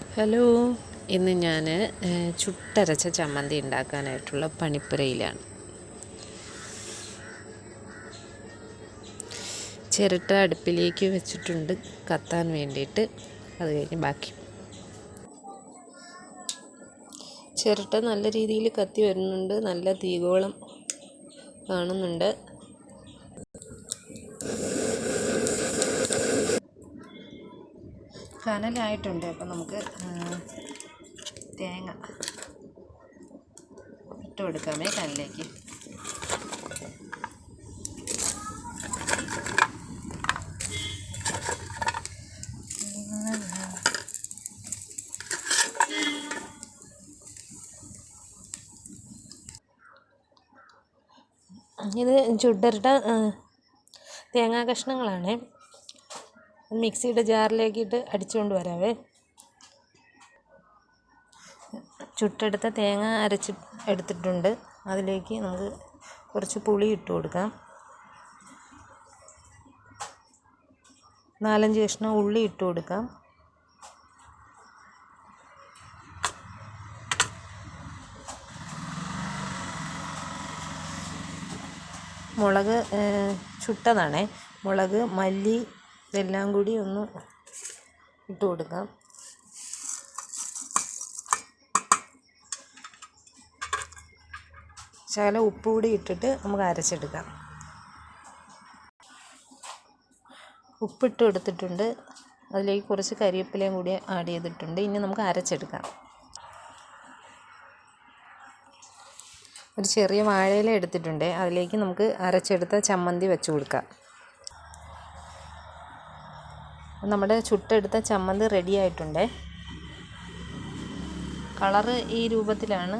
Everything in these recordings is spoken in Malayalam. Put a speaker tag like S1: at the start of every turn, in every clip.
S1: ഹലോ, ഇന്ന് ഞാൻ ചുട്ടരച്ച ചമ്മന്തി ഉണ്ടാക്കാനായിട്ടുള്ള പണിപ്പുരയിലാണ്. ചിരട്ട അടുപ്പിലേക്ക് വെച്ചിട്ടുണ്ട് കത്താൻ വേണ്ടിയിട്ട്. അത് കഴിഞ്ഞ് ബാക്കി ചിരട്ട നല്ല രീതിയിൽ കത്തി വരുന്നുണ്ട്. നല്ല തീകോളം കാണുന്നുണ്ട്. കനലായിട്ടുണ്ട്. അപ്പം നമുക്ക് തേങ്ങ ഇട്ട് കൊടുക്കാമേ കനലിലേക്ക്. ഇത് ചുട്ടരട്ട തേങ്ങാ കഷ്ണങ്ങളാണ്. മിക്സിയുടെ ജാറിലേക്കിട്ട് അടിച്ചുകൊണ്ട് വരാവേ. ചുട്ടെടുത്ത തേങ്ങ അരച്ച് എടുത്തിട്ടുണ്ട്. അതിലേക്ക് നമുക്ക് കുറച്ച് പുളി ഇട്ട് കൊടുക്കാം. 4-5 കഷ്ണം ഉള്ളി ഇട്ട് കൊടുക്കാം. മുളക് ചുട്ടതാണേ. മുളക്, മല്ലി ഇതെല്ലാം കൂടി ഒന്ന് ഇട്ട് കൊടുക്കാം. ശകലം ഉപ്പ് കൂടി ഇട്ടിട്ട് നമുക്ക് അരച്ചെടുക്കാം. ഉപ്പിട്ട് എടുത്തിട്ടുണ്ട്. അതിലേക്ക് കുറച്ച് കരിവേപ്പിലയും കൂടി ആഡ് ചെയ്തിട്ടുണ്ട്. ഇനി നമുക്ക് അരച്ചെടുക്കാം. ഒരു ചെറിയ വാഴയില എടുത്തിട്ടുണ്ട്. അതിലേക്ക് നമുക്ക് അരച്ചെടുത്ത ചമ്മന്തി വെച്ച് കൊടുക്കാം. നമ്മുടെ ചുട്ടെടുത്ത ചമ്മന്തി റെഡി ആയിട്ടുണ്ട്. കളറ് ഈ രൂപത്തിലാണ്.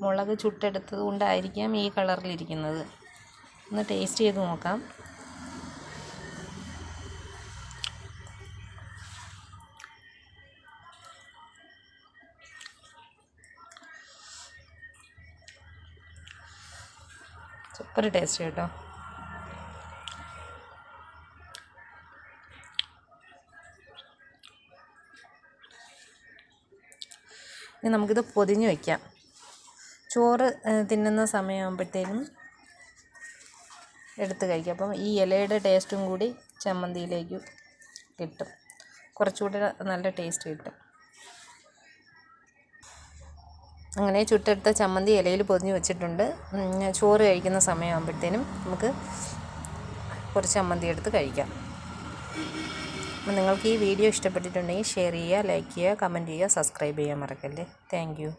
S1: മുളക് ചുട്ടെടുത്തത് കൊണ്ടായിരിക്കാം ഈ കളറിലിരിക്കുന്നത്. ഒന്ന് ടേസ്റ്റ് ചെയ്ത് നോക്കാം. സൂപ്പർ ടേസ്റ്റ് കേട്ടോ. ഇനി നമുക്കിത് പൊതിഞ്ഞ് വയ്ക്കാം. ചോറ് തിന്നുന്ന സമയമാകുമ്പോഴത്തേനും എടുത്ത് കഴിക്കാം. അപ്പം ഈ ഇലയുടെ ടേസ്റ്റും കൂടി ചമ്മന്തിയിലേക്ക് കിട്ടും. കുറച്ചുകൂടി നല്ല ടേസ്റ്റ് കിട്ടും. അങ്ങനെ ചുട്ടെടുത്ത ചമ്മന്തി ഇലയിൽ പൊതിഞ്ഞ് വെച്ചിട്ടുണ്ട്. ചോറ് കഴിക്കുന്ന സമയമാകുമ്പോഴത്തേനും നമുക്ക് കുറച്ച് ചമ്മന്തി എടുത്ത് കഴിക്കാം. അപ്പം നിങ്ങൾക്ക് ഈ വീഡിയോ ഇഷ്ടപ്പെട്ടിട്ടുണ്ടെങ്കിൽ ഷെയർ ചെയ്യുക, ലൈക്ക് ചെയ്യുക, കമൻറ്റ് ചെയ്യുക, സബ്സ്ക്രൈബ് ചെയ്യാൻ മറക്കല്ലേ. Thank you.